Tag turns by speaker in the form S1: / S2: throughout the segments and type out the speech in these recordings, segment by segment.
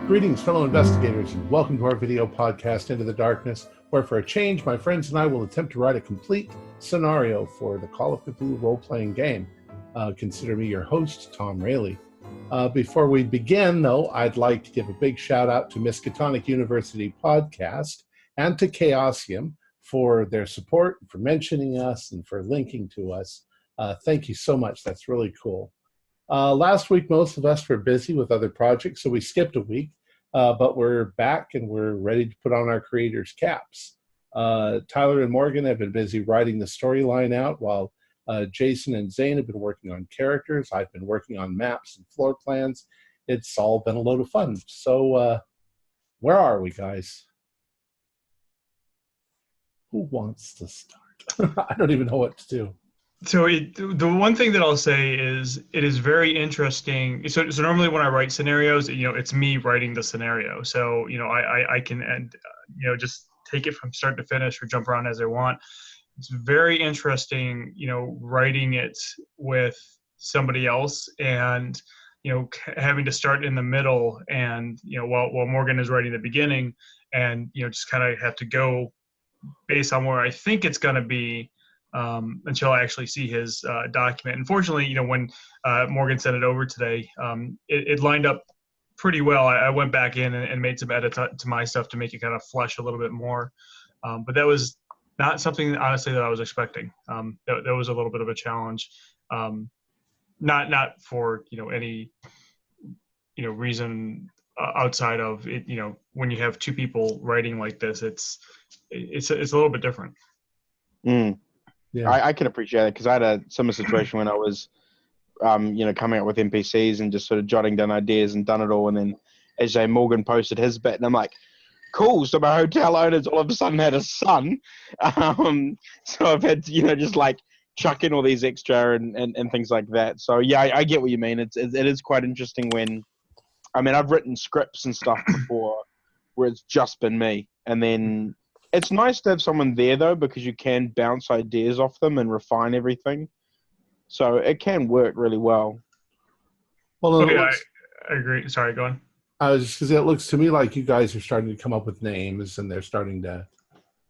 S1: Greetings, fellow investigators, and welcome to our video podcast, Into the Darkness, where for a change, my friends and I will attempt to write a complete scenario for the Call of Cthulhu role-playing game. Consider me your host, Tom Rayleigh. Before we begin, though, I'd like to give a big shout-out to Miskatonic University Podcast and to Chaosium for their support, for mentioning us, and for linking to us. Thank you so much. That's really cool. Last week, most of us were busy with other projects, so we skipped a week. But we're back and we're ready to put on our creators' caps. Tyler and Morgan have been busy writing the storyline out, while Jason and Zane have been working on characters. I've been working on maps and floor plans. It's all been a load of fun. So where are we, guys? Who wants to start? I don't even know what to do.
S2: So the one thing that I'll say is it is very interesting. So normally when I write scenarios, it's me writing the scenario. So, I can just take it from start to finish or jump around as I want. It's very interesting, writing it with somebody else and, having to start in the middle and, while Morgan is writing the beginning and, just kind of have to go based on where I think it's going to be. Until I actually see his document. Unfortunately, when Morgan sent it over today, it lined up pretty well. I went back in and made some edits to my stuff to make it kind of flesh a little bit more. But that was not something, honestly, that I was expecting. That was a little bit of a challenge. Not for any reason outside of it. When you have two people writing like this, it's a little bit different.
S3: Mm. Yeah. I can appreciate it because I had a similar situation when I was, coming up with NPCs and just sort of jotting down ideas and done it all. And then AJ Morgan posted his bit, and I'm like, cool. So my hotel owners all of a sudden had a son. So I've had to, just like chuck in all these extra and things like that. So yeah, I get what you mean. It is quite interesting when, I've written scripts and stuff before where it's just been me, and then it's nice to have someone there, though, because you can bounce ideas off them and refine everything. So it can work really well.
S2: Well, I agree. Sorry, go on.
S1: I was just because it looks to me like you guys are starting to come up with names and they're starting to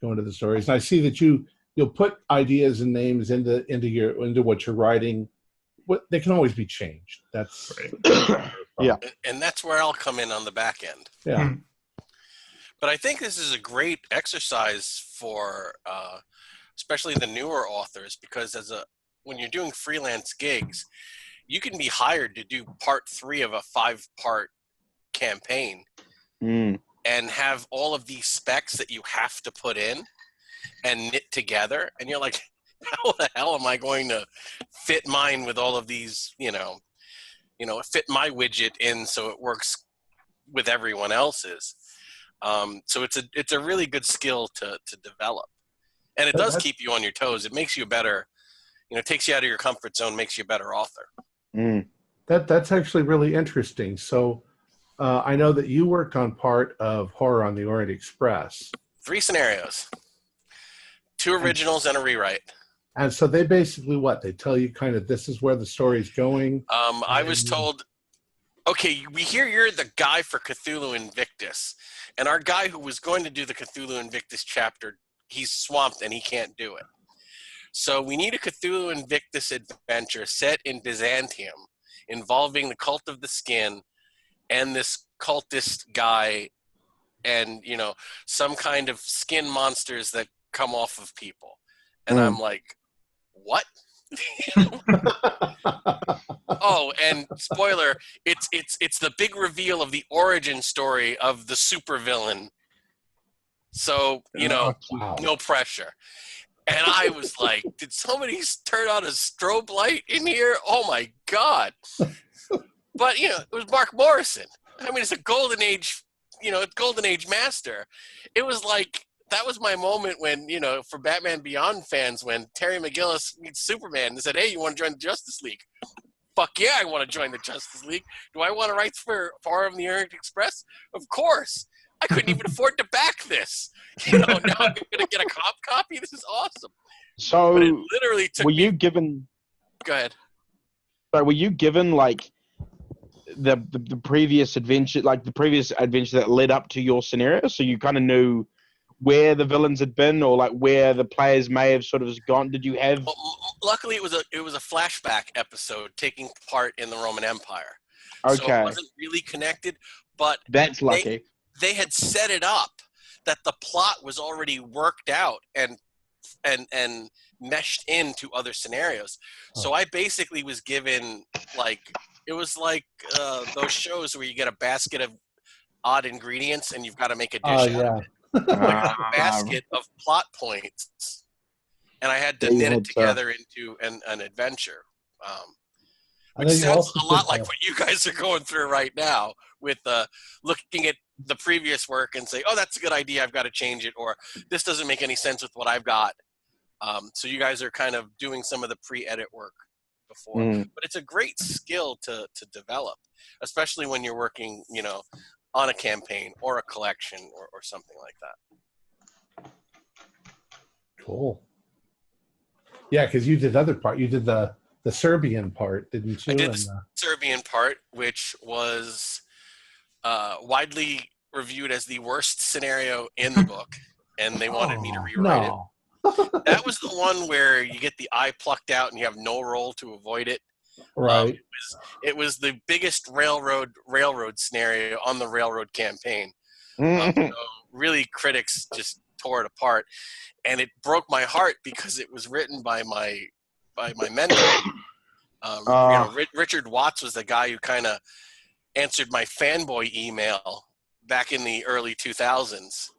S1: go into the stories. And I see that you'll put ideas and names into what you're writing. They can always be changed. That's
S3: right. Yeah,
S4: and that's where I'll come in on the back end.
S1: Yeah.
S4: But I think this is a great exercise for especially the newer authors, because when you're doing freelance gigs, you can be hired to do part 3 of a 5-part campaign and have all of these specs that you have to put in and knit together. And you're like, how the hell am I going to fit mine with all of these, fit my widget in so it works with everyone else's. So it's a really good skill to develop, and it does keep you on your toes. It makes you a better, takes you out of your comfort zone, makes you a better author.
S1: That's actually really interesting. So I know that you worked on part of Horror on the Orient Express. 3 scenarios,
S4: 2 originals and a rewrite.
S1: And so they basically they tell you kind of this is where the story's going.
S4: I was told, okay, we hear you're the guy for Cthulhu Invictus. And our guy who was going to do the Cthulhu Invictus chapter, he's swamped and he can't do it. So we need a Cthulhu Invictus adventure set in Byzantium involving the Cult of the Skin and this cultist guy and, some kind of skin monsters that come off of people. And I'm like, what? Oh, and spoiler, it's the big reveal of the origin story of the supervillain. So, no pressure. And I was like, did somebody turn on a strobe light in here? Oh my God. But, it was Mark Morrison. It's a golden age, golden age master. It was like, that was my moment when, for Batman Beyond fans, when Terry McGinnis meets Superman and said, hey, you want to join the Justice League? Fuck yeah, I want to join the Justice League. Do I want to write for Horror on the Orient Express? Of course. I couldn't even afford to back this. Now I'm going to get a copy? This is awesome.
S3: So,
S4: but it literally took
S3: you given...
S4: Go ahead.
S3: So were you given, the previous adventure, like the previous adventure that led up to your scenario, so you kind of knew where the villains had been, or like where the players may have sort of gone. Did you have?
S4: Well, luckily, it was a flashback episode taking part in the Roman Empire, so
S3: Okay,
S4: it wasn't really connected. But
S3: that's lucky.
S4: They had set it up that the plot was already worked out and meshed into other scenarios. So I basically was given it was like those shows where you get a basket of odd ingredients and you've got to make a dish out of it. I got a basket of plot points, and I had to knit it together into an adventure, which sounds a lot like what you guys are going through right now with looking at the previous work and say, oh, that's a good idea, I've got to change it, or this doesn't make any sense with what I've got. So you guys are kind of doing some of the pre-edit work before. But it's a great skill to develop, especially when you're working, on a campaign or a collection or something like that.
S1: Cool. Yeah, because you did other part. You did the Serbian part, didn't you?
S4: I did the Serbian part, which was widely reviewed as the worst scenario in the book, and they wanted me to rewrite it. That was the one where you get the eye plucked out and you have no roll to avoid it.
S1: Right.
S4: It was the biggest railroad scenario on the railroad campaign. So really, critics just tore it apart, and it broke my heart because it was written by my mentor. Richard Waltz was the guy who kind of answered my fanboy email back in the early 2000s.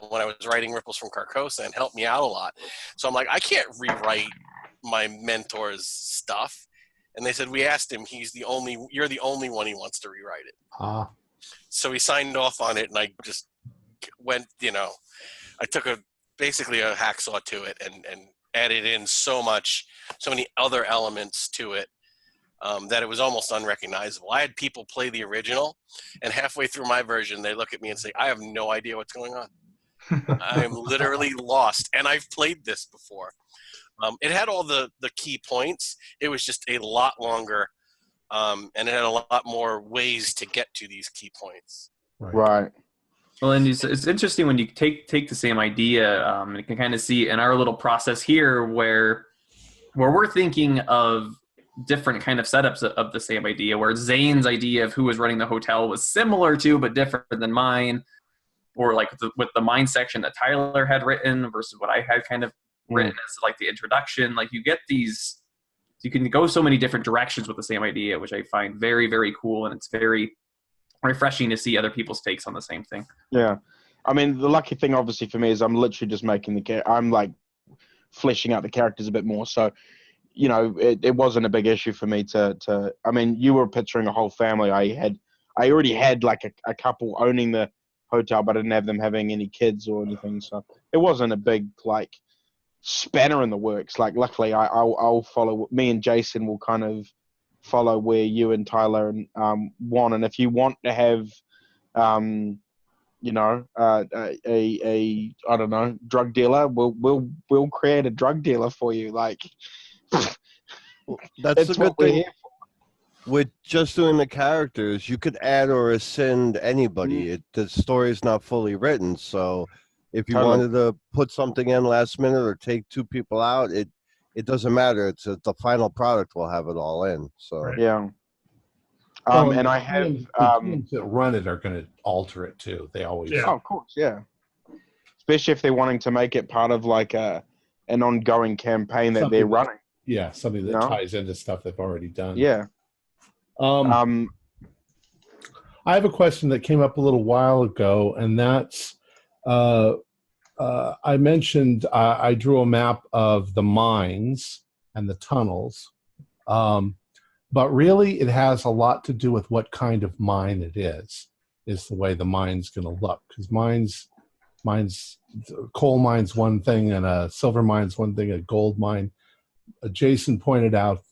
S4: When I was writing Ripples from Carcosa, and helped me out a lot. So I'm like, I can't rewrite my mentor's stuff. And they said, we asked him, you're the only one he wants to rewrite it. So he signed off on it, and I just went, I took basically a hacksaw to it and added in so many other elements to it that it was almost unrecognizable. I had people play the original, and halfway through my version, they look at me and say, I have no idea what's going on. I am literally lost, and I've played this before. It had all the key points. It was just a lot longer, and it had a lot more ways to get to these key points.
S3: Right.
S5: Well, and it's interesting when you take the same idea, and you can kind of see in our little process here where we're thinking of different kind of setups of the same idea, where Zane's idea of who was running the hotel was similar to but different than mine, or like with the mine section that Tyler had written versus what I had kind of written as like the introduction. Like you get these, you can go so many different directions with the same idea, which I find very, very cool, and it's very refreshing to see other people's takes on the same thing.
S3: Yeah. I mean, the lucky thing obviously for me is I'm literally just making I'm like fleshing out the characters a bit more. So, it wasn't a big issue for me to I mean, you were picturing a whole family. I already had like a couple owning the hotel, but I didn't have them having any kids or anything. So it wasn't a big like spanner in the works. Like luckily I'll follow, me and Jason will kind of follow where you and Tyler want. And if you want to have a I don't know, drug dealer, we'll create a drug dealer for you. Like
S6: that's a good thing. With just doing the characters, you could add or rescind anybody. The story is not fully written, so if you wanted to put something in last minute or take two people out, it doesn't matter. It's the final product will have it all in. So
S3: yeah. And I have
S1: teams that run it are going to alter it too. They always.
S3: Yeah. Oh, of course, yeah. Especially if they're wanting to make it part of like an ongoing campaign that they're running.
S1: Yeah, something that ties into stuff they've already done.
S3: Yeah.
S1: I have a question that came up a little while ago, and that's I mentioned I drew a map of the mines and the tunnels, but really it has a lot to do with what kind of mine it is the way the mine's going to look. Because coal mine's one thing, and a silver mine's one thing, a gold mine. Jason pointed out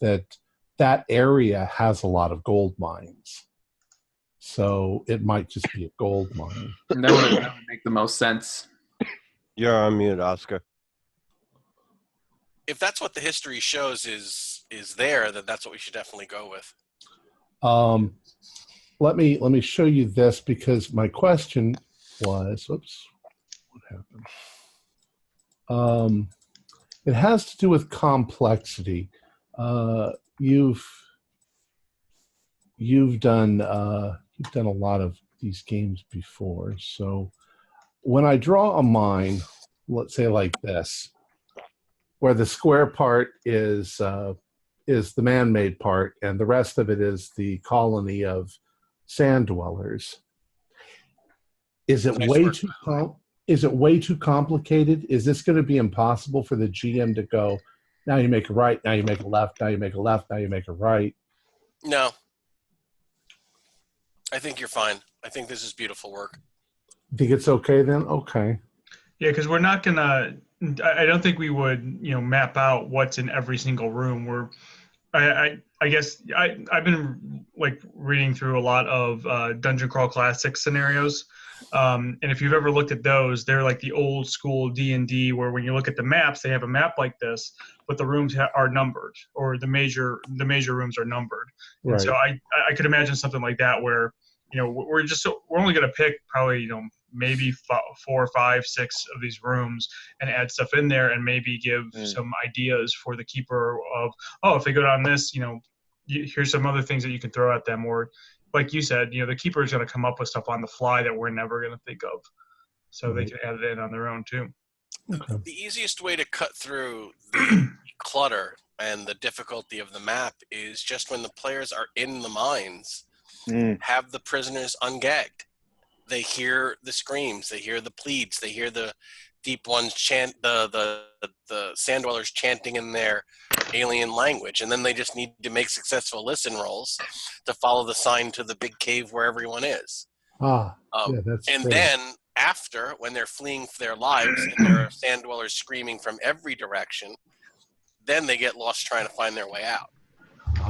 S1: that area has a lot of gold mines. So it might just be a gold mine.
S5: That would make the most sense.
S6: You're on mute, Oscar.
S4: If that's what the history shows is there, then that's what we should definitely go with.
S1: Let me show you this, because my question was, oops, what happened? It has to do with complexity. You've done a lot of these games before. So when I draw a mine, let's say like this, where the square part is the man-made part, and the rest of it is the colony of sand dwellers. Is it way too complicated? Is this going to be impossible for the GM to go, now you make a right, now you make a left, now you make a left, now you make a right?
S4: No. I think you're fine. I think this is beautiful work.
S1: You think it's okay then? Okay.
S2: Yeah, because we're not going to, I don't think we would, map out what's in every single room. I guess I've been like reading through a lot of Dungeon Crawl Classic scenarios, and if you've ever looked at those, they're like the old school D&D, where when you look at the maps, they have a map like this, but the rooms are numbered, or the major rooms are numbered. Right. And so I could imagine something like that, where we're only going to pick probably maybe 4, 5, 6 of these rooms and add stuff in there, and maybe give some ideas for the keeper of, if they go down this, here's some other things that you can throw at them. Or like you said, the keeper is going to come up with stuff on the fly that we're never going to think of. So they can add it in on their own too.
S4: Okay. The easiest way to cut through the clutter and the difficulty of the map is just when the players are in the mines, have the prisoners ungagged. They hear the screams, they hear the pleads, they hear the deep ones chant, the sand dwellers chanting in their alien language, and then they just need to make successful listen rolls to follow the sign to the big cave where everyone is.
S1: Yeah, that's
S4: and
S1: great.
S4: Then after, when they're fleeing for their lives and there are sand dwellers screaming from every direction, then they get lost trying to find their way out,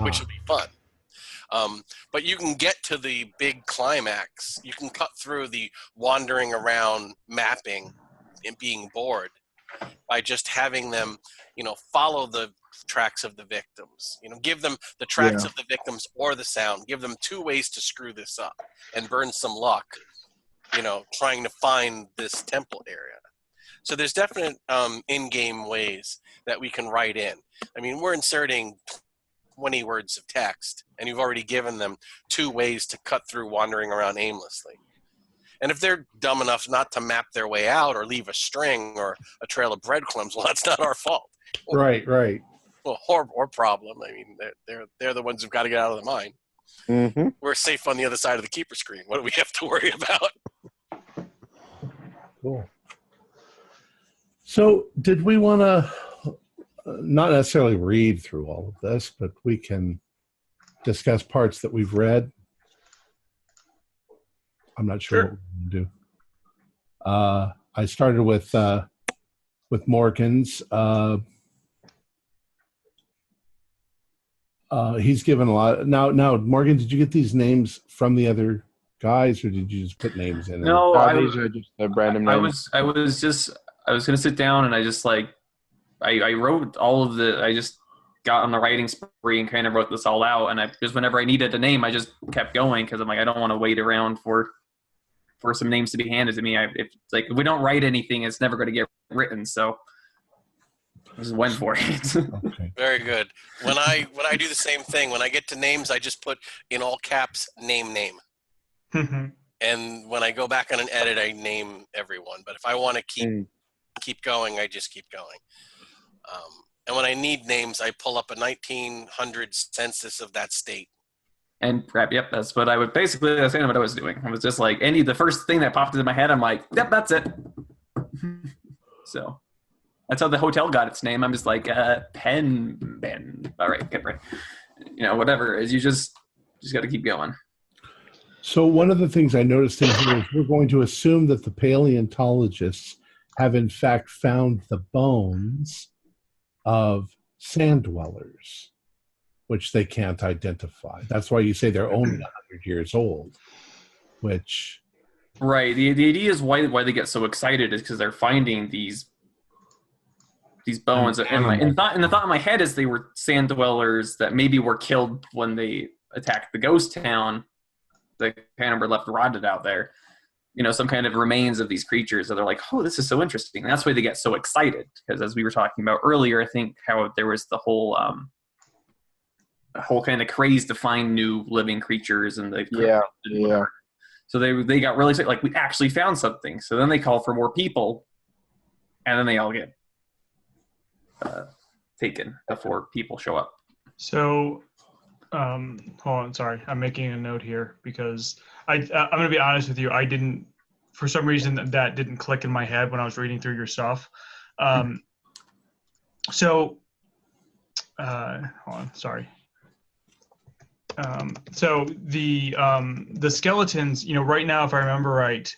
S4: which will be fun. But you can get to the big climax. You can cut through the wandering around mapping and being bored by just having them, follow the tracks of the victims. Give them the tracks of the victims or the sound. Give them 2 ways to screw this up and burn some luck, trying to find this temple area. So there's definite in-game ways that we can write in. I mean, we're inserting 20 words of text, and you've already given them 2 ways to cut through wandering around aimlessly. And if they're dumb enough not to map their way out or leave a string or a trail of breadcrumbs, well, that's not our fault.
S1: Right.
S4: Well, or problem. I mean, they're the ones who've got to get out of the mine. Mm-hmm. We're safe on the other side of the keeper screen. What do we have to worry about?
S1: Cool. So did we want to not necessarily read through all of this, but we can discuss parts that we've read? I'm not sure what we're going to do. I started with Morgan's. He's given a lot. Now, Morgan, did you get these names from the other guys, or did you just put names in?
S5: No,
S3: these are just random names.
S5: I was going to sit down, and I just I wrote all of I just got on the writing spree and kind of wrote this all out. And just whenever I needed a name, I just kept going, because I'm like, I don't want to wait around for some names to be handed to me. If we don't write anything, it's never going to get written. So I just went for it.
S1: Okay.
S4: Very good. When I do the same thing, when I get to names, I just put in all caps name. And when I go back on an edit, I name everyone. But if I want to keep going, I just keep going. And when I need names, I pull up a 1900 census of that state.
S5: And crap, yep, that's what I would basically. That's kind of what I was doing. I was just like, the first thing that popped into my head, I'm like, yep, that's it. So that's how the hotel got its name. I'm just like, Penn Ben. All right, get right. Whatever. Is you just got to keep going.
S1: So one of the things I noticed in here is we're going to assume that the paleontologists have in fact found the bones of sand dwellers, which they can't identify. That's why you say they're only 100 years old, which...
S5: Right. The idea is why they get so excited is because they're finding these bones. And the thought in my head is they were sand dwellers that maybe were killed when they attacked the ghost town, that kind of were left rotted out there. Some kind of remains of these creatures that they're like, oh, this is so interesting. And that's why they get so excited, because as we were talking about earlier, I think how there was the whole kind of craze to find new living creatures and So they got really excited, like, we actually found something. So then they call for more people, and then they all get taken before people show up.
S2: So, hold on, sorry, I'm making a note here because I'm going to be honest with you. I didn't, for some reason, that didn't click in my head when I was reading through your stuff. Hold on, sorry. So the skeletons, right now, if I remember right,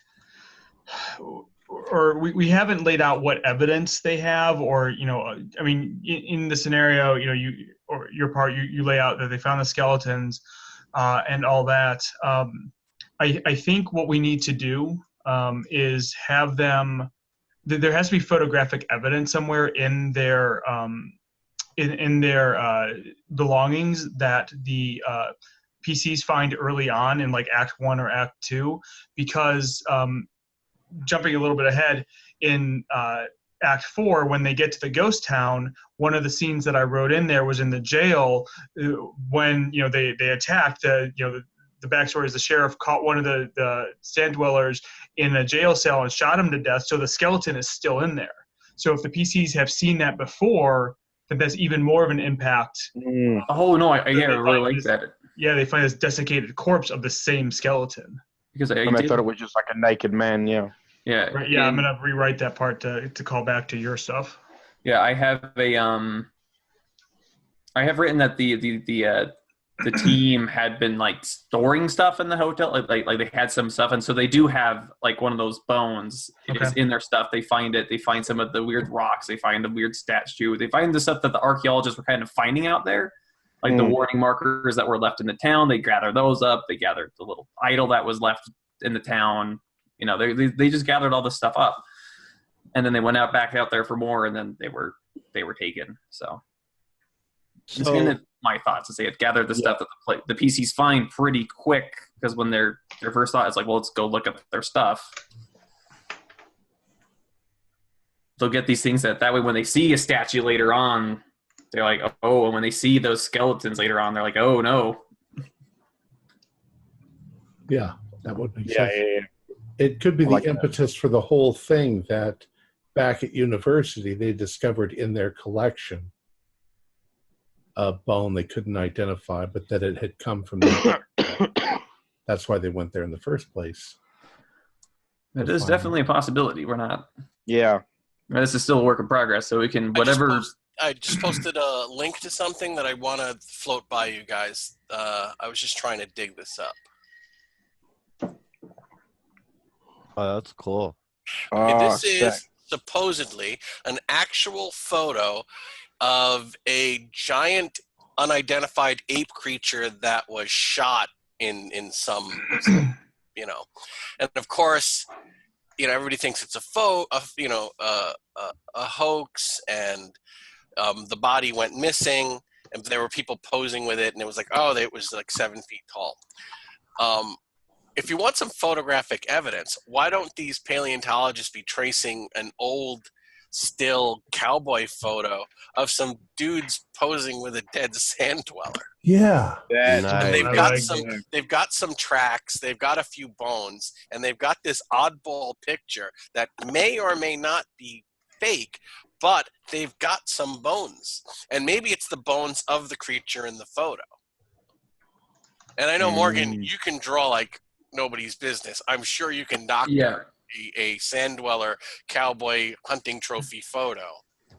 S2: or we haven't laid out what evidence they have, or I mean, in the scenario, you lay out that they found the skeletons and all that. I think what we need to do is have them. There has to be photographic evidence somewhere in their in their belongings that the PCs find early on in like Act 1 or Act 2, because jumping a little bit ahead, in Act 4, when they get to the ghost town, one of the scenes that I wrote in there was in the jail when they attacked. The backstory is the sheriff caught one of the sand dwellers in a jail cell and shot him to death. So the skeleton is still in there. So if the PCs have seen that before, then that's even more of an impact.
S5: Oh no, I really like that.
S2: Yeah, they find this desiccated corpse of the same skeleton.
S5: Because
S3: I thought it was just like a naked man. Yeah.
S5: Yeah.
S2: Right, yeah, I'm gonna rewrite that part to call back to your stuff.
S5: Yeah, I have I have written that the team had been like storing stuff in the hotel, like they had some stuff, and so they do have like one of those bones is in their stuff. They find it. They find some of the weird rocks. They find the weird statue. They find the stuff that the archaeologists were kind of finding out there, like the warning markers that were left in the town. They gather those up. They gathered the little idol that was left in the town. They just gathered all this stuff up, and then they went back out there for more, and then they were taken. So it's kind of my thoughts to say it gathered the stuff that the PCs find pretty quick, because when their first thought is like, well, let's go look at their stuff. They'll get these things that way when they see a statue later on, they're like, oh, and when they see those skeletons later on, they're like, oh no.
S1: Yeah, that would make sense. Yeah. It could be the impetus for the whole thing that back at university they discovered in their collection a bone they couldn't identify, but that it had come from there. That's why they went there in the first place.
S5: It is definitely a possibility. We're not.
S3: Yeah.
S5: This is still a work in progress, so we can whatever.
S4: I just posted a link to something that I want to float by you guys. I was just trying to dig this up.
S6: Oh, that's cool.
S4: This is supposedly an actual photo of a giant unidentified ape creature that was shot in some and of course everybody thinks it's a hoax, and the body went missing, and there were people posing with it, and it was like, oh, it was like 7 feet tall. If you want some photographic evidence, why don't these paleontologists be tracing an old still cowboy photo of some dudes posing with a dead sand dweller?
S1: Yeah.
S4: And they've got some tracks, they've got a few bones, and they've got this oddball picture that may or may not be fake, but they've got some bones. And maybe it's the bones of the creature in the photo. And I know, Morgan, you can draw like nobody's business. I'm sure you can doctor a sand dweller cowboy hunting trophy photo.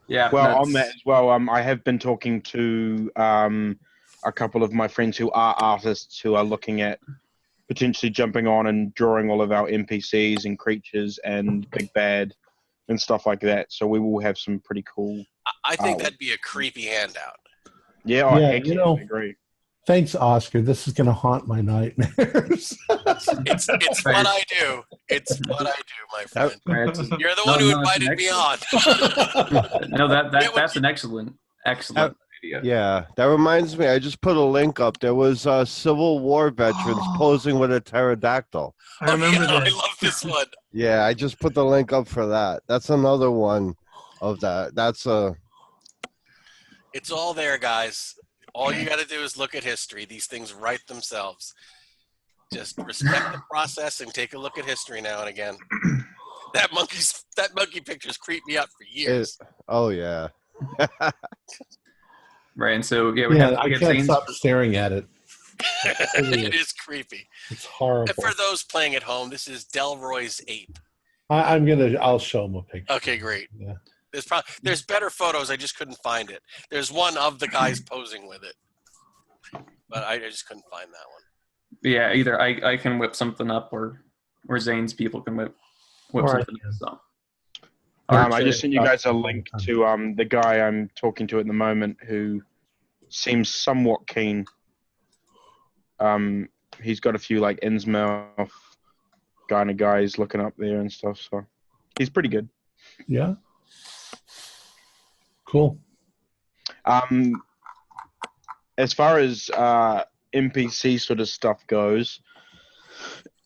S3: Yeah. Well, on that as well, I have been talking to a couple of my friends who are artists who are looking at potentially jumping on and drawing all of our NPCs and creatures and Big Bad and stuff like that. So we will have some pretty cool.
S4: I think that'd be a creepy handout.
S3: Yeah, I agree.
S1: Thanks, Oscar. This is going to haunt my nightmares.
S4: It's what I do. It's what I do, my friend. You're the one who invited me on.
S5: No, that's an excellent.
S6: Yeah, that reminds me. I just put a link up. There was Civil War veterans posing with a pterodactyl.
S2: I remember that.
S4: I love this one.
S6: Yeah, I just put the link up for that. That's another one of that. That's a.
S4: It's all there, guys. All you got to do is look at history. These things write themselves. Just respect the process and take a look at history now and again. That monkey pictures creep me out for years.
S6: Oh yeah.
S5: Right, and so
S1: I can't stop staring at it.
S4: It is creepy.
S1: It's horrible.
S4: And for those playing at home, this is Delroy's ape.
S1: I'll show them a picture.
S4: Okay, great.
S1: Yeah.
S4: There's better photos. I just couldn't find it. There's one of the guys posing with it, but I just couldn't find that one.
S5: Yeah, either I can whip something up, or Zane's people can whip something up. So.
S3: I just sent you guys a link to the guy I'm talking to at the moment who seems somewhat keen. He's got a few like Innsmouth kind of guys looking up there and stuff, so he's pretty good.
S1: Yeah. Cool.
S3: As far as NPC sort of stuff goes,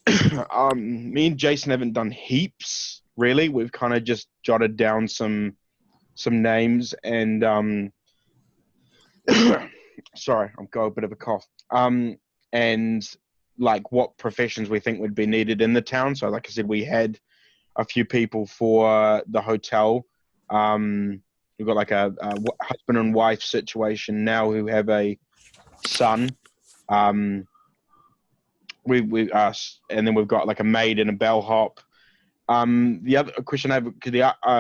S3: me and Jason haven't done heaps. Really, we've kind of just jotted down some names and sorry, I've got a bit of a cough. And like what professions we think would be needed in the town. So, like I said, we had a few people for the hotel. We've got like a husband and wife situation now who have a son. We and then we've got like a maid and a bellhop. The other question I have,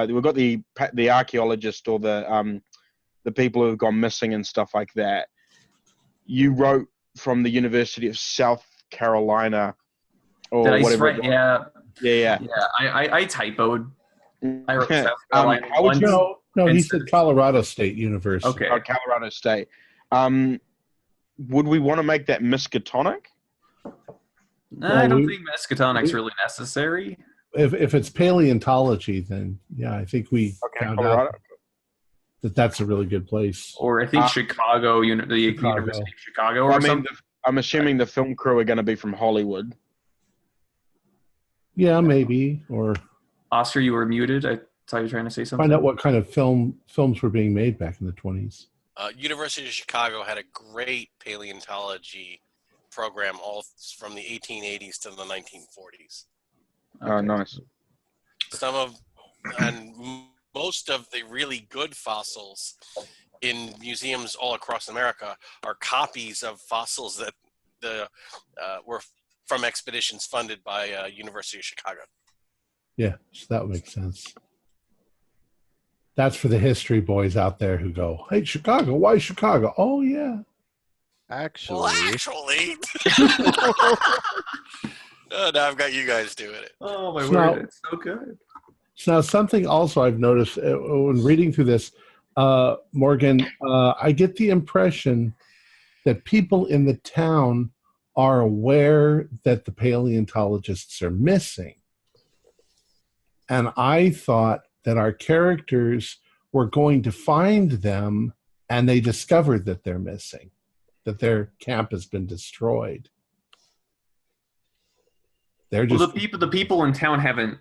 S3: we've got the archaeologist or the people who have gone missing and stuff like that. You wrote from the University of South Carolina or whatever.
S5: Right? Yeah.
S3: Yeah.
S5: I typoed. I wrote South
S3: Carolina.
S5: How would
S1: you? No, he said Colorado State University.
S5: Okay.
S3: Colorado State. Would we want to make that Miskatonic?
S5: No, I don't think Miskatonic's really necessary.
S1: If it's paleontology, then yeah, I think we found out that's a really good place.
S5: Or I think Chicago, the University of Chicago, or something.
S3: I'm assuming the film crew are going to be from Hollywood.
S1: Yeah, maybe. Or
S5: Oscar, you were muted. I thought you were trying to say something.
S1: Find out what kind of films were being made back in the 20s.
S4: University of Chicago had a great paleontology program all from the 1880s to the 1940s.
S3: Oh, nice.
S4: Most of the really good fossils in museums all across America are copies of fossils that were from expeditions funded by University of Chicago.
S1: Yeah, so that would make sense. That's for the history boys out there who go, hey, Chicago, why Chicago? Oh, yeah.
S6: Actually.
S4: Oh, now I've got you guys doing it.
S5: Oh, my word. It's so good.
S1: So now something also I've noticed when reading through this, Morgan, I get the impression that people in the town are aware that the paleontologists are missing. And I thought that our characters were going to find them and they discovered that they're missing, that their camp has been destroyed. They're just
S5: the people in town haven't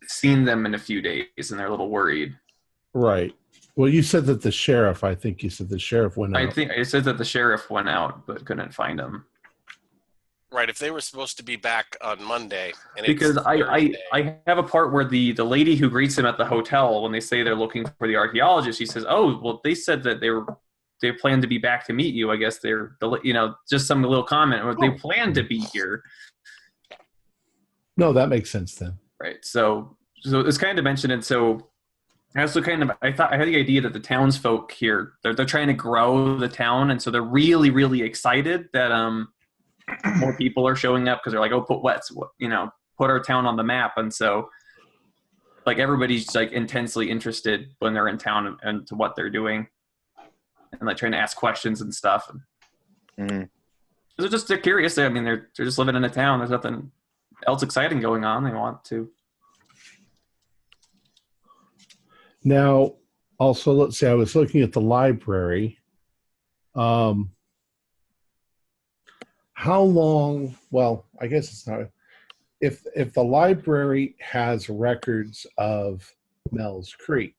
S5: seen them in a few days and they're a little worried.
S1: Right. Well, you said that the sheriff went out.
S5: I think it said that the sheriff went out but couldn't find him.
S4: Right, if they were supposed to be back on Monday.
S5: Because I have a part where the lady who greets him at the hotel, when they say they're looking for the archaeologist, she says, oh, well, they said that they planned to be back to meet you. I guess they're, just some little comment, or they plan to be here.
S1: No, that makes sense then.
S5: Right, so it's kind of mentioned, and so I also I had the idea that the townsfolk here, they're trying to grow the town, and so they're really, really excited that more people are showing up because they're like, oh, put our town on the map. And so like everybody's like intensely interested when they're in town and to what they're doing and like trying to ask questions and stuff. They're curious. I mean, they're just living in a town. There's nothing else exciting going on. They want to.
S1: Now, Also, let's see. I was looking at the library. How long? Well, I guess it's not. If the library has records of Mel's Creek,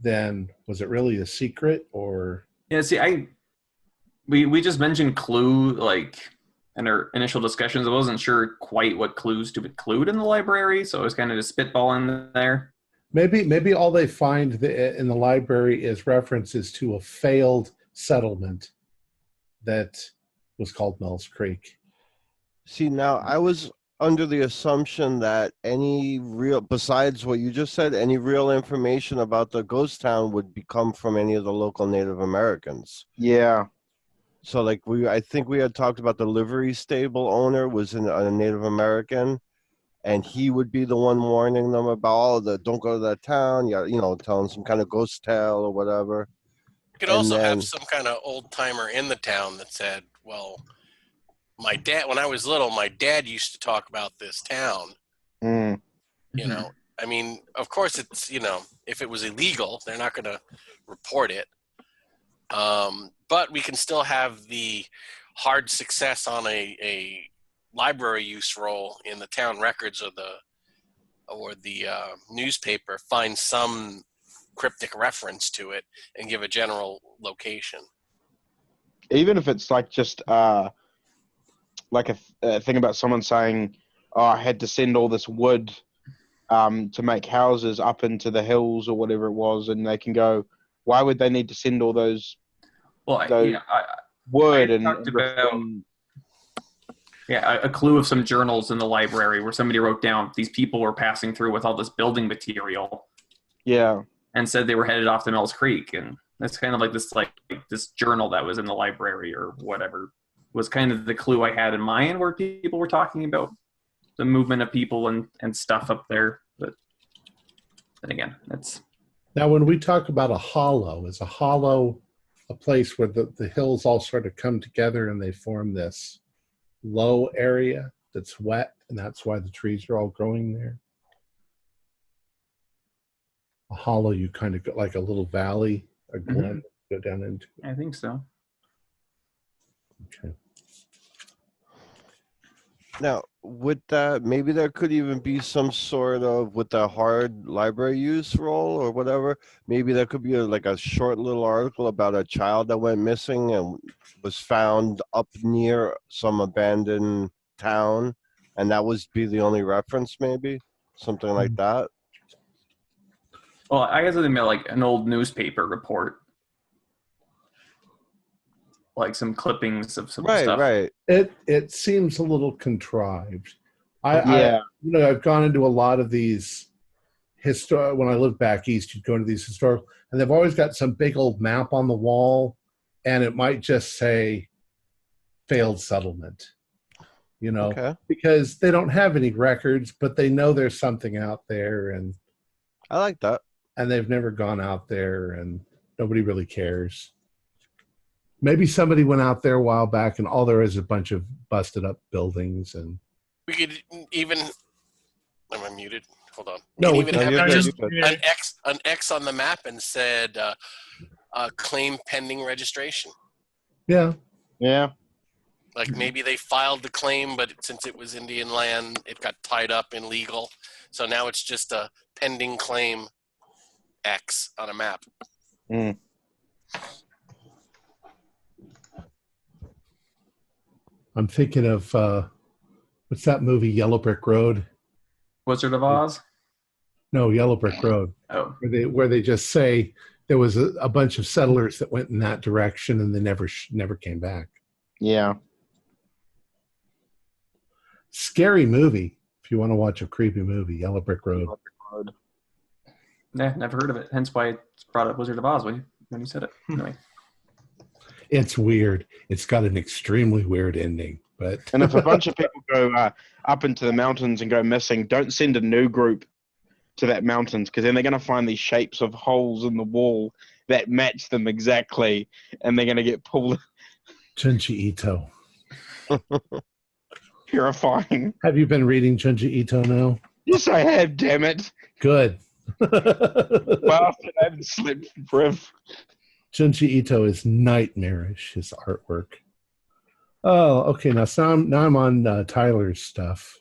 S1: then was it really a secret or?
S5: Yeah, see, we just mentioned clue in our initial discussions. I wasn't sure quite what clues to include in the library, so I was kind of just spitballing there.
S1: Maybe all they find in the library is references to a failed settlement that was called Mel's Creek.
S6: See, now I was under the assumption that besides what you just said, any real information about the ghost town would come from any of the local Native Americans.
S3: Yeah.
S6: So, I think we had talked about the livery stable owner was a Native American, and he would be the one warning them about don't go to that town. Telling some kind of ghost tale or whatever.
S4: You could also have some kind of old timer in the town that said, "Well, my dad, when I was little, my dad used to talk about this town."
S3: Mm.
S4: You know, I mean, of course, it's if it was illegal, they're not going to report it. But we can still have the hard success on a library use roll in the town records or the newspaper, find some cryptic reference to it and give a general location.
S3: Even if it's just a thing about someone saying, "Oh, I had to send all this wood to make houses up into the hills," or whatever it was, and they can go, "Why would they need to send all those?" Well, wood and
S5: a clue of some journals in the library where somebody wrote down these people were passing through with all this building material.
S3: Yeah.
S5: And said they were headed off to Mel's Creek, and that's kind of this journal that was in the library or whatever was kind of the clue I had in mind where people were talking about the movement of people and stuff up there. But then again, that's
S1: now when we talk about a hollow, is a hollow a place where the hills all sort of come together and they form this low area that's wet, and that's why the trees are all growing there? A hollow, you kind of got like a little valley, a glen go down into.
S5: I think so.
S1: Okay.
S6: Now, with that, maybe there could even be some sort of, with the hard library use roll or whatever, maybe there could be a short little article about a child that went missing and was found up near some abandoned town, and that would be the only reference, maybe? Something like that?
S5: Well, I guess something about an old newspaper report. Some clippings of some stuff.
S6: Right.
S1: It seems a little contrived. I've gone into a lot of these when I lived back east, you'd go into these historical, and they've always got some big old map on the wall, and it might just say failed settlement. Because they don't have any records, but they know there's something out there, and
S6: I like that.
S1: And they've never gone out there, and nobody really cares. Maybe somebody went out there a while back, and all there is a bunch of busted up buildings. And
S4: we could even. Am I muted? Hold on.
S1: No,
S4: we could even have just an X on the map and said claim pending registration.
S1: Yeah.
S3: Yeah.
S4: Maybe they filed the claim, but since it was Indian land, it got tied up in legal. So now it's just a pending claim X on a map.
S3: Mm.
S1: I'm thinking of what's that movie, Yellow Brick Road?
S5: Wizard of Oz?
S1: No, Yellow Brick Road.
S5: Oh.
S1: Where they just say there was a bunch of settlers that went in that direction and they never came back.
S3: Yeah.
S1: Scary movie. If you want to watch a creepy movie, Yellow Brick Road.
S5: Yeah, never heard of it. Hence why it's brought up Wizard of Oz when you said it. Anyway.
S1: It's weird. It's got an extremely weird ending.
S3: And if a bunch of people go up into the mountains and go missing, don't send a new group to that mountains, because then they're going to find these shapes of holes in the wall that match them exactly, and they're going to get pulled.
S1: Junji Ito.
S3: Purifying.
S1: Have you been reading Junji Ito now?
S3: Yes, I have, damn it.
S1: Good.
S3: Bastard, I haven't slept forever.
S1: Junji Ito is nightmarish, his artwork. Oh, okay. Now I'm on Tyler's stuff.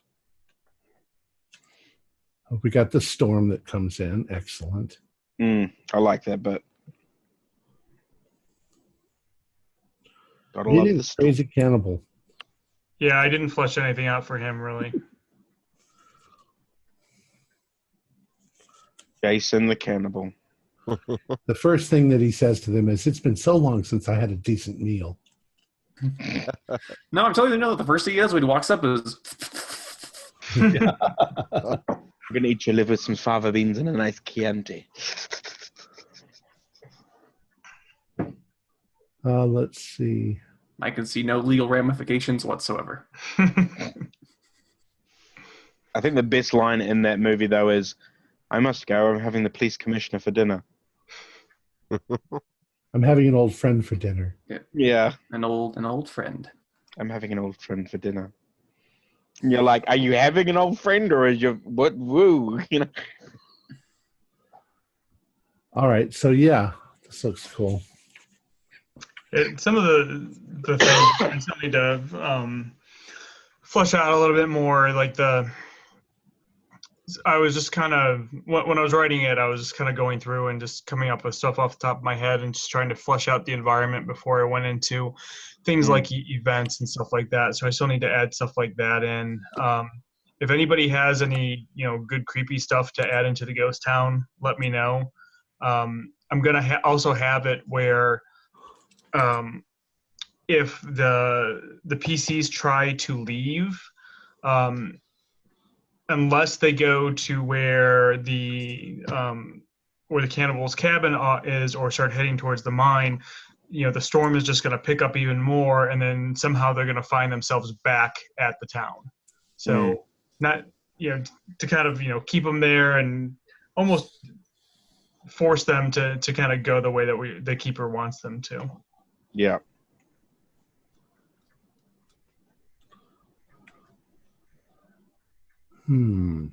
S1: We got the storm that comes in. Excellent.
S3: I like that bit. Gotta love
S1: Meeting
S3: this.
S1: Crazy Cannibal.
S2: Yeah, I didn't flesh anything out for him, really.
S3: Jason the Cannibal.
S1: The first thing that he says to them is, "It's been so long since I had a decent meal."
S5: No, I'm telling you, no. The first thing he does when he walks up is,
S3: I'm gonna eat your liver with some fava beans and a nice Chianti.
S1: Let's see.
S5: I can see no legal ramifications whatsoever.
S3: I think the best line in that movie, though, is, "I must go. I'm having the police commissioner for dinner."
S1: I'm having an old friend for dinner.
S3: Yeah.
S5: An old friend.
S3: I'm having an old friend for dinner. And you're like, are you having an old friend or is your what? Woo, you know.
S1: All right, so yeah, this looks cool.
S2: Some of the things I still need to flesh out a little bit more. Like I was just kind of when I was writing it, I was just kind of going through and just coming up with stuff off the top of my head and just trying to flesh out the environment before I went into things like events and stuff like that. So I still need to add stuff like that in. If anybody has any, good creepy stuff to add into the ghost town, let me know. I'm gonna also have it where if the PCs try to leave, unless they go to where the cannibal's cabin is, or start heading towards the mine, the storm is just going to pick up even more, and then somehow they're going to find themselves back at the town. So not, to kind of, keep them there and almost force them to kind of go the way that the keeper wants them to.
S3: Yeah.
S1: I'm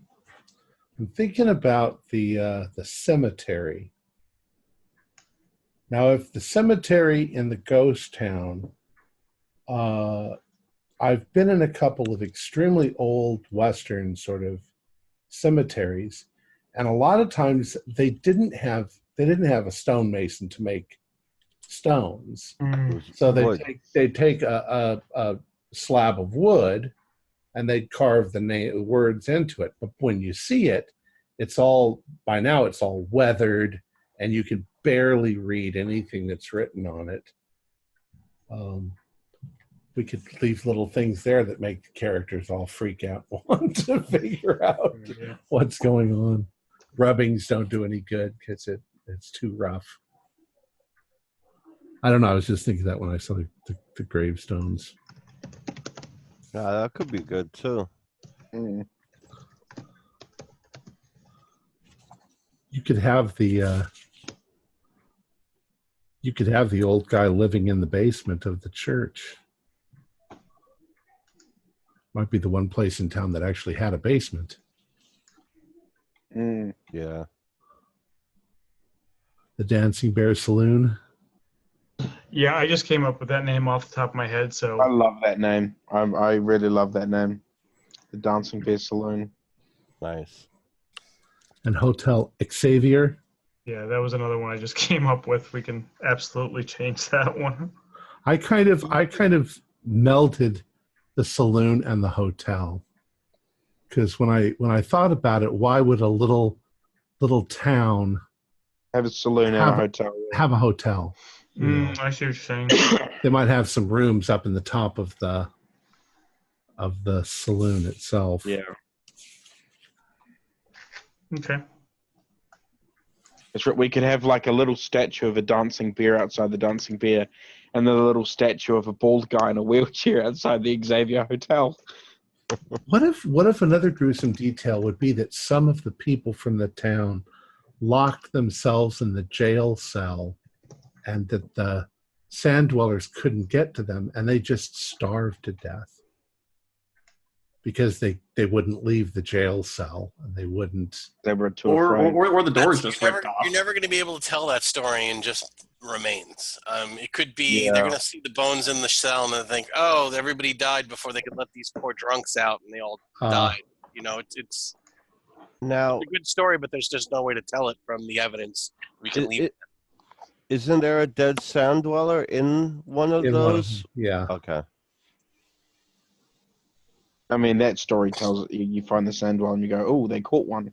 S1: thinking about the cemetery. Now, if the cemetery in the ghost town, I've been in a couple of extremely old Western sort of cemeteries, and a lot of times they didn't have a stonemason to make stones. So they take a slab of wood and they'd carve the words into it. But when you see it, by now it's all weathered and you can barely read anything that's written on it. We could leave little things there that make the characters all freak out, want to figure out what's going on. Rubbings don't do any good because it's too rough. I don't know. I was just thinking that when I saw the gravestones.
S6: Yeah, that could be good too.
S1: You could have the old guy living in the basement of the church. Might be the one place in town that actually had a basement.
S6: Yeah.
S1: The Dancing Bear Saloon.
S2: Yeah, I just came up with that name off the top of my head. So
S3: I love that name. I really love that name. The Dancing Bear Saloon.
S6: Nice.
S1: And Hotel Xavier.
S2: Yeah, that was another one I just came up with. We can absolutely change that one.
S1: I kind of melted the saloon and the hotel, because when I thought about it, why would a little town
S3: have a saloon and a hotel?
S1: Have a hotel.
S2: I see what you're saying.
S1: They might have some rooms up in the top of the saloon itself.
S3: Yeah.
S2: Okay.
S3: That's right. We could have like a little statue of a dancing bear outside the Dancing Bear, and then a little statue of a bald guy in a wheelchair outside the Xavier Hotel.
S1: What if another gruesome detail would be that some of the people from the town locked themselves in the jail cell, and that the sand dwellers couldn't get to them, and they just starved to death? because they wouldn't leave the jail cell and they wouldn't.
S3: They were too afraid.
S5: Or the doors just ripped off.
S4: You're never going to be able to tell that story in just remains. It could be they're going to see the bones in the cell and they think, oh, everybody died before they could let these poor drunks out, and they all died. You know, it's
S6: now
S4: a good story, but there's just no way to tell it from the evidence. We can leave it.
S6: Isn't there a dead sand dweller in one of those?
S1: Yeah.
S6: Okay.
S3: I mean, that story tells you find the sand dweller and you go, oh, they caught one.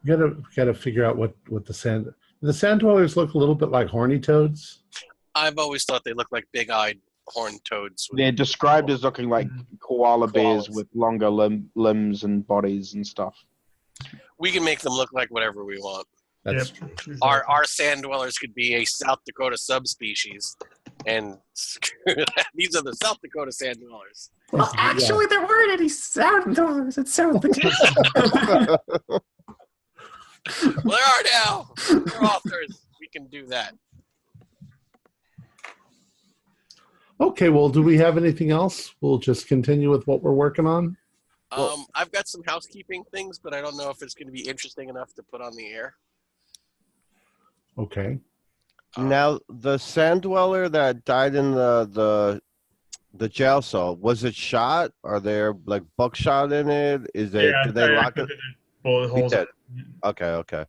S1: You gotta figure out what the sand dwellers look a little bit like horny toads.
S4: I've always thought they look like big-eyed horned toads.
S3: They're described as looking like koala bears with longer limbs and bodies and stuff.
S4: We can make them look like whatever we want.
S1: That's true.
S2: Exactly.
S4: Our sand dwellers could be a South Dakota subspecies, and these are the South Dakota sand dwellers.
S5: Well, actually, there weren't any sound doors in South Dakota.
S4: Well, there are now. We're authors. We can do that.
S1: Okay, well, do we have anything else? We'll just continue with what we're working on.
S4: I've got some housekeeping things, but I don't know if it's going to be interesting enough to put on the air.
S1: Okay.
S6: Now, the sand dweller that died in the jail cell, was it shot? Are there like buckshot in it? Is there? Did they lock it?
S2: Bullet holes.
S6: Okay.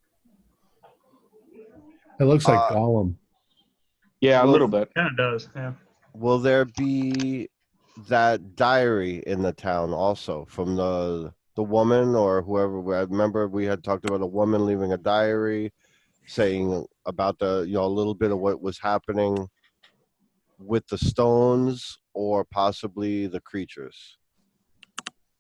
S1: It looks like Gollum.
S3: Yeah, a little bit.
S2: Kind of does. Yeah.
S6: Will there be that diary in the town also from the woman or whoever? I remember we had talked about a woman leaving a diary saying about the a little bit of what was happening with the stones or possibly the creatures.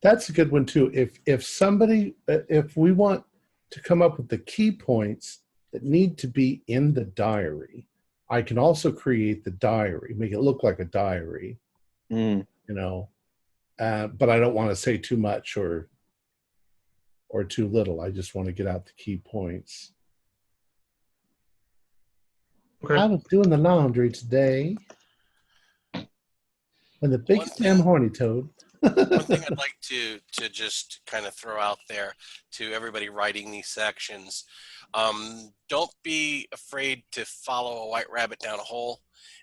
S1: That's a good one too. If we want to come up with the key points that need to be in the diary, I can also create the diary, make it look like a diary, but I don't want to say too much or too little. I just want to get out the key points.
S2: Okay.
S1: I was doing the laundry today when the big damn horny toad.
S4: One thing I'd like to just kind of throw out there to everybody writing these sections, don't be afraid to follow a white rabbit down a hole.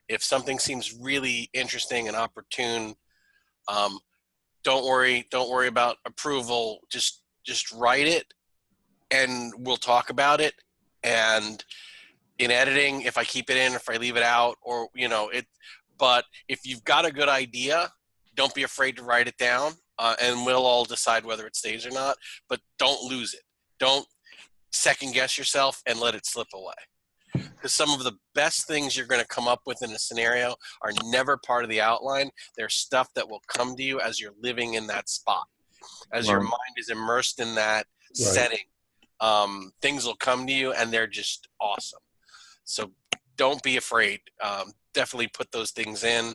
S4: If something seems really interesting and opportune, don't worry about approval. Just write it, and we'll talk about it. And in editing, if I keep it in, if I leave it out, or but if you've got a good idea, don't be afraid to write it down, and we'll all decide whether it stays or not. But don't lose it. Don't second guess yourself and let it slip away. Because some of the best things you're going to come up with in a scenario are never part of the outline. They're stuff that will come to you as you're living in that spot. As your mind is immersed in that setting, things will come to you, and they're just awesome. So don't be afraid. Definitely put those things in.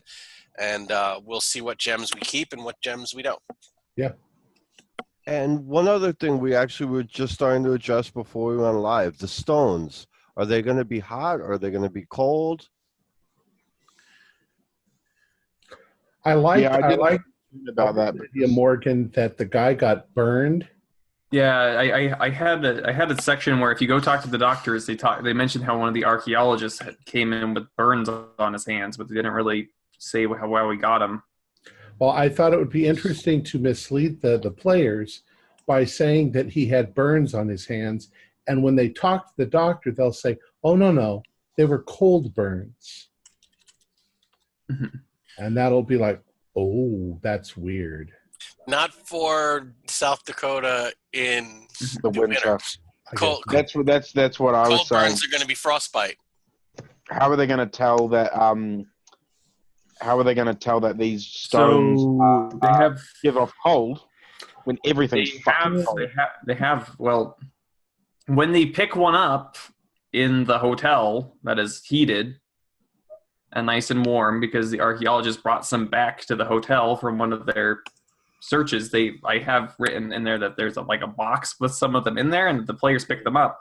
S4: And we'll see what gems we keep and what gems we don't.
S1: Yeah.
S6: And one other thing we actually were just starting to adjust before we went live, the stones. Are they going to be hot or are they going to be cold?
S1: I like
S3: about that.
S1: Idea, Morgan, that the guy got burned.
S5: Yeah, I had a section where if you go talk to the doctors, they mentioned how one of the archaeologists came in with burns on his hands, but they didn't really say how well we got him.
S1: Well, I thought it would be interesting to mislead the players by saying that he had burns on his hands, and when they talk to the doctor, they'll say, "Oh no, they were cold burns," and that'll be like, "Oh, that's weird."
S4: Not for South Dakota in
S3: the winter.
S4: Cold,
S3: that's what I was saying.
S4: Cold burns are going to be frostbite.
S3: How are they going to tell that? How are they going to tell that these stones give off cold when everything's fucking cold?
S5: They have. Well, when they pick one up in the hotel that is heated and nice and warm, because the archaeologists brought some back to the hotel from one of their searches, I have written in there that there's a box with some of them in there, and the players pick them up.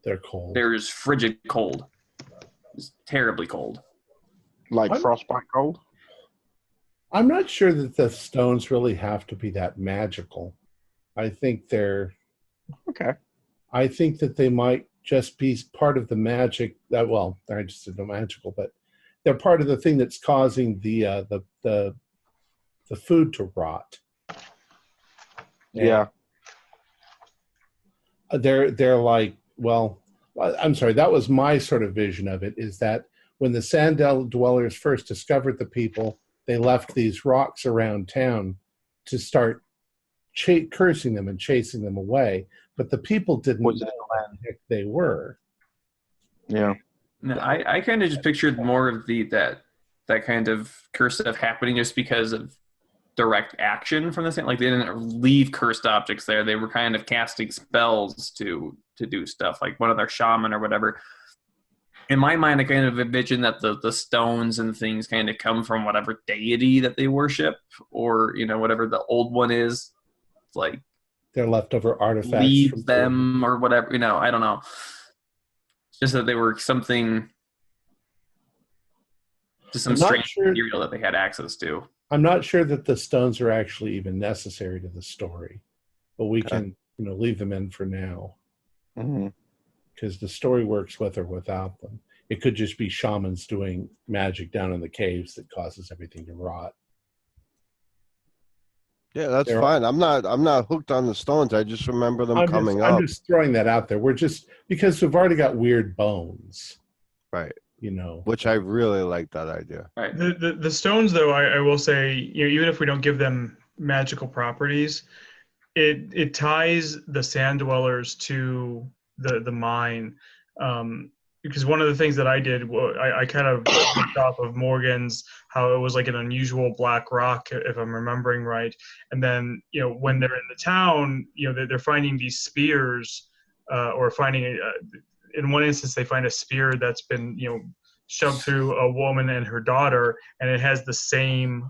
S1: They're cold.
S5: There's frigid cold. It's terribly cold.
S3: Like frostbite cold?
S1: I'm not sure that the stones really have to be that magical. I think they're
S3: Okay.
S1: I think that they might just be part of the magic that, well, I just said no magical, but they're part of the thing that's causing the food to rot.
S3: Yeah.
S1: They're like, well, I'm sorry, that was my sort of vision of it, is that when the sand dwellers first discovered the people, they left these rocks around town to start cursing them and chasing them away. But the people didn't know who the heck they were.
S3: Yeah.
S5: No, I kind of just pictured more of that kind of curse stuff happening just because of direct action from the same. Like they didn't leave cursed objects there. They were kind of casting spells to do stuff, like one of their shaman or whatever. In my mind, I kind of envision that the stones and things kind of come from whatever deity that they worship, or whatever the old one is. It's like
S1: they're leftover artifacts.
S5: Leaves them or whatever. I don't know. Just that they were something, just some strange material that they had access to.
S1: I'm not sure that the stones are actually even necessary to the story, but we can leave them in for now. Because the story works with or without them. It could just be shamans doing magic down in the caves that causes everything to rot.
S6: Yeah, that's fine. I'm not hooked on the stones. I just remember them coming up.
S1: I'm just throwing that out there. We're just, because we've already got weird bones.
S6: Right.
S1: Which
S6: I really like that idea.
S2: Right. The stones, though, I will say, even if we don't give them magical properties, it ties the sand dwellers to the mine. Because one of the things that I did, I kind of looked off of Morgan's, how it was like an unusual black rock, if I'm remembering right. And then, when they're in the town, they're finding these spears, or finding, in one instance, they find a spear that's been, shoved through a woman and her daughter, and it has the same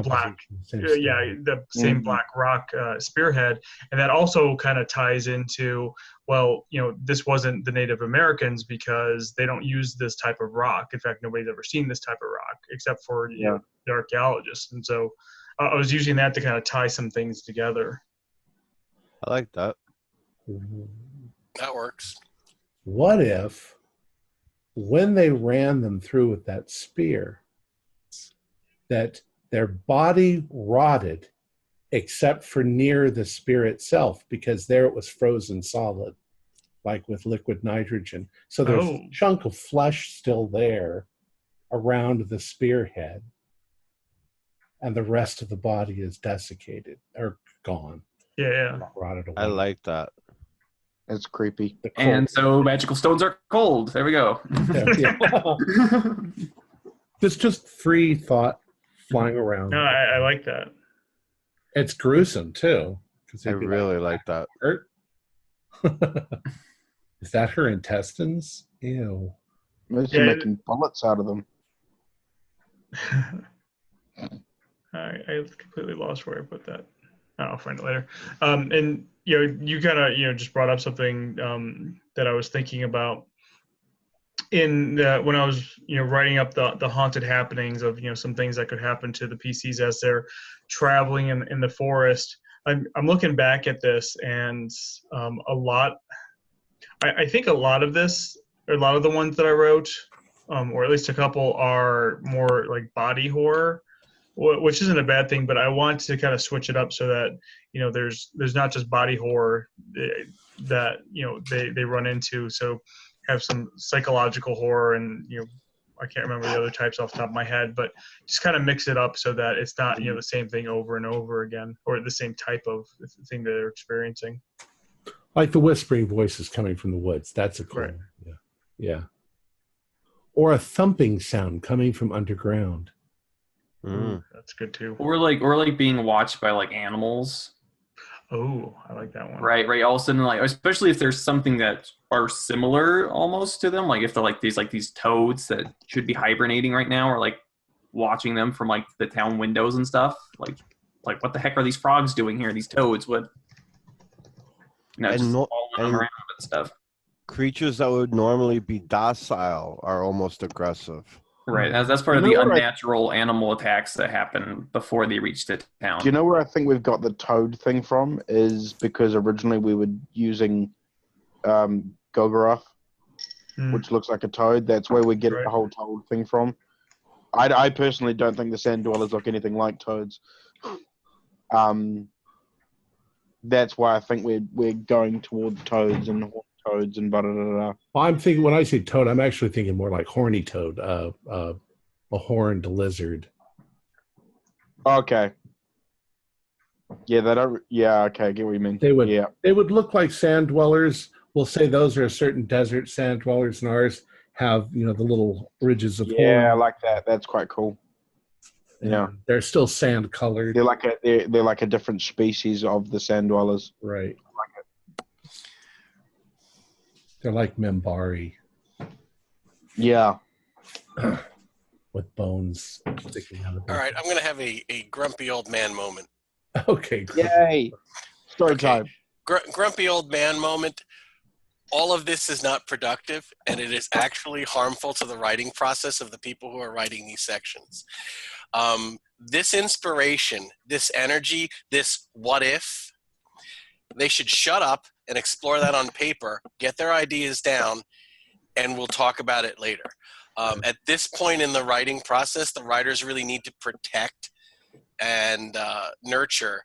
S2: black, the same black rock spearhead. And that also kind of ties into, well, this wasn't the Native Americans, because they don't use this type of rock. In fact, nobody's ever seen this type of rock except for the archaeologists. And so I was using that to kind of tie some things together.
S6: I like that.
S4: That works.
S1: What if, when they ran them through with that spear, that their body rotted except for near the spear itself, because there it was frozen solid, like with liquid nitrogen. So there's a chunk of flesh still there around the spearhead, and the rest of the body is desiccated or gone.
S2: Yeah.
S1: Rotted away.
S6: I like that.
S3: It's creepy.
S5: And so magical stones are cold. There we go.
S1: Yeah. It's just free thought flying around.
S2: No, I like that.
S1: It's gruesome too.
S6: I really like that.
S1: Is that her intestines? Ew.
S3: They're making bullets out of them.
S2: I completely lost where I put that. I'll find it later. And you kind of just brought up something that I was thinking about when I was writing up the haunted happenings of some things that could happen to the PCs as they're traveling in the forest. I'm looking back at this, and I think a lot of this, or a lot of the ones that I wrote, or at least a couple, are more like body horror, which isn't a bad thing, but I want to kind of switch it up so that there's not just body horror that they run into. So have some psychological horror, and I can't remember the other types off the top of my head, but just kind of mix it up so that it's not the same thing over and over again, or the same type of thing that they're experiencing.
S1: Like the whispering voices coming from the woods. That's a cool one. Yeah. Or a thumping sound coming from underground.
S2: That's good too.
S5: Or like being watched by like animals.
S2: Oh, I like that one.
S5: Right. All of a sudden, like, especially if there's something that are similar almost to them, like if they're like these toads that should be hibernating right now, or like watching them from like the town windows and stuff. Like what the heck are these frogs doing here? These toads, what? Just following them around and stuff.
S6: Creatures that would normally be docile are almost aggressive.
S5: Right, that's part of the unnatural animal attacks that happen before they reach the town.
S3: Do you know where I think we've got the toad thing from? Is because originally we were using Golgoroth, which looks like a toad. That's where we get the whole toad thing from. I personally don't think the Sand Dwellers look anything like toads. That's why I think we're going toward toads and toads and blah, blah, blah, blah.
S1: Well, I'm thinking, when I say toad, I'm actually thinking more like horny toad, a horned lizard.
S3: Okay. Yeah, okay, I get what you mean.
S1: They would look like sand dwellers. We'll say those are certain desert sand dwellers, and ours have, the little ridges of horn.
S3: Yeah, I like that. That's quite cool. Yeah,
S1: they're still sand colored.
S3: They're like a different species of the sand dwellers.
S1: Right. I like it. They're like Membari.
S3: Yeah.
S1: With bones sticking out of them.
S4: All right, I'm going to have a grumpy old man moment.
S1: Okay.
S3: Yay. Story time.
S4: Grumpy old man moment. All of this is not productive, and it is actually harmful to the writing process of the people who are writing these sections. This inspiration, this energy, this what if, they should shut up and explore that on paper, get their ideas down, and we'll talk about it later. At this point in the writing process, the writers really need to protect and nurture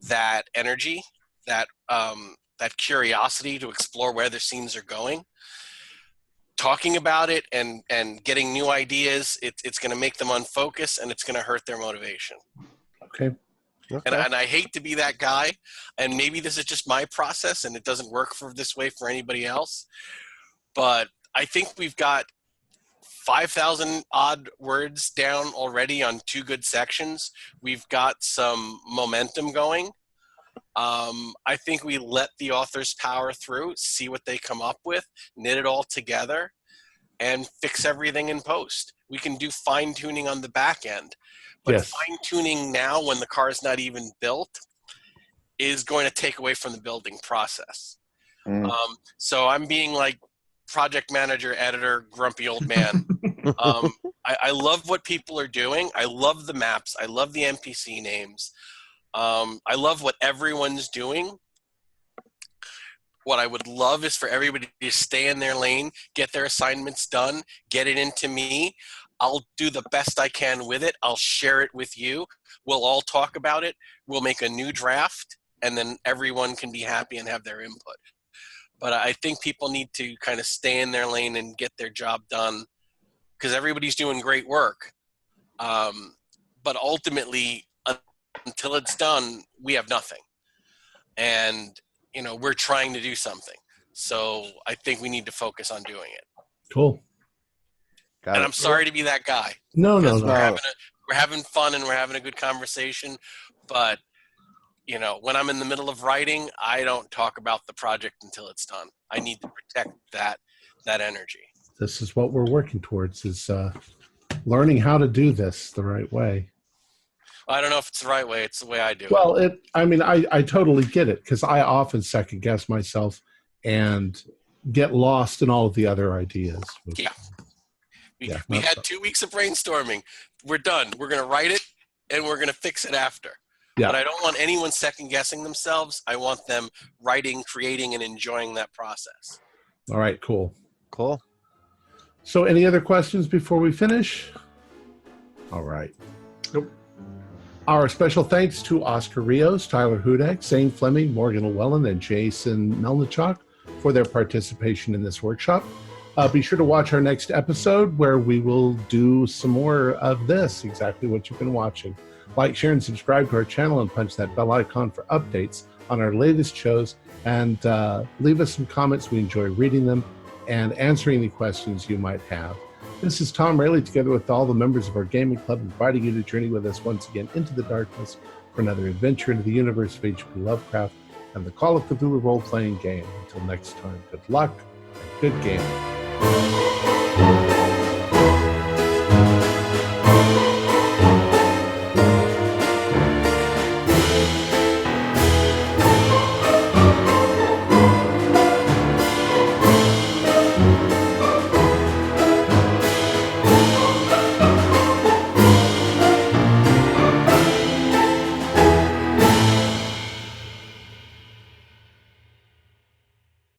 S4: that energy, that curiosity to explore where their scenes are going. Talking about it and getting new ideas, it's going to make them unfocused, and it's going to hurt their motivation.
S1: Okay.
S4: And I hate to be that guy, and maybe this is just my process and it doesn't work this way for anybody else, but I think we've got 5,000 odd words down already on 2 good sections. We've got some momentum going. I think we let the authors power through, see what they come up with, knit it all together, and fix everything in post. We can do fine-tuning on the back end, but fine-tuning now when the car is not even built is going to take away from the building process. So I'm being like project manager, editor, grumpy old man. I love what people are doing. I love the maps. I love the NPC names. I love what everyone's doing. What I would love is for everybody to stay in their lane, get their assignments done, get it into me. I'll do the best I can with it. I'll share it with you. We'll all talk about it. We'll make a new draft, and then everyone can be happy and have their input. But I think people need to kind of stay in their lane and get their job done, because everybody's doing great work. But ultimately, until it's done, we have nothing. And, we're trying to do something. So I think we need to focus on doing it.
S1: Cool.
S4: And I'm sorry to be that guy.
S1: No.
S4: We're having fun and we're having a good conversation. But, when I'm in the middle of writing, I don't talk about the project until it's done. I need to protect that energy.
S1: This is what we're working towards, is learning how to do this the right way.
S4: I don't know if it's the right way. It's the way I do it.
S1: Well, I totally get it, because I often second guess myself and get lost in all of the other ideas.
S4: Yeah. We had 2 weeks of brainstorming. We're done. We're going to write it, and we're going to fix it after. Yeah. But I don't want anyone second guessing themselves. I want them writing, creating, and enjoying that process.
S1: All right, cool.
S6: So
S1: any other questions before we finish? All right.
S2: Nope.
S1: Our special thanks to Oscar Rios, Tyler Hudak, Zane Fleming, Morgan Llewellyn, and Jason Melnichuk for their participation in this workshop. Be sure to watch our next episode, where we will do some more of this, exactly what you've been watching. Like, share, and subscribe to our channel, and punch that bell icon for updates on our latest shows. And leave us some comments. We enjoy reading them and answering any questions you might have. This is Tom Rayleigh, together with all the members of our gaming club, inviting you to journey with us once again into the darkness for another adventure into the universe of H.P. Lovecraft and the Call of Cthulhu role-playing game. Until next time, good luck and good gaming.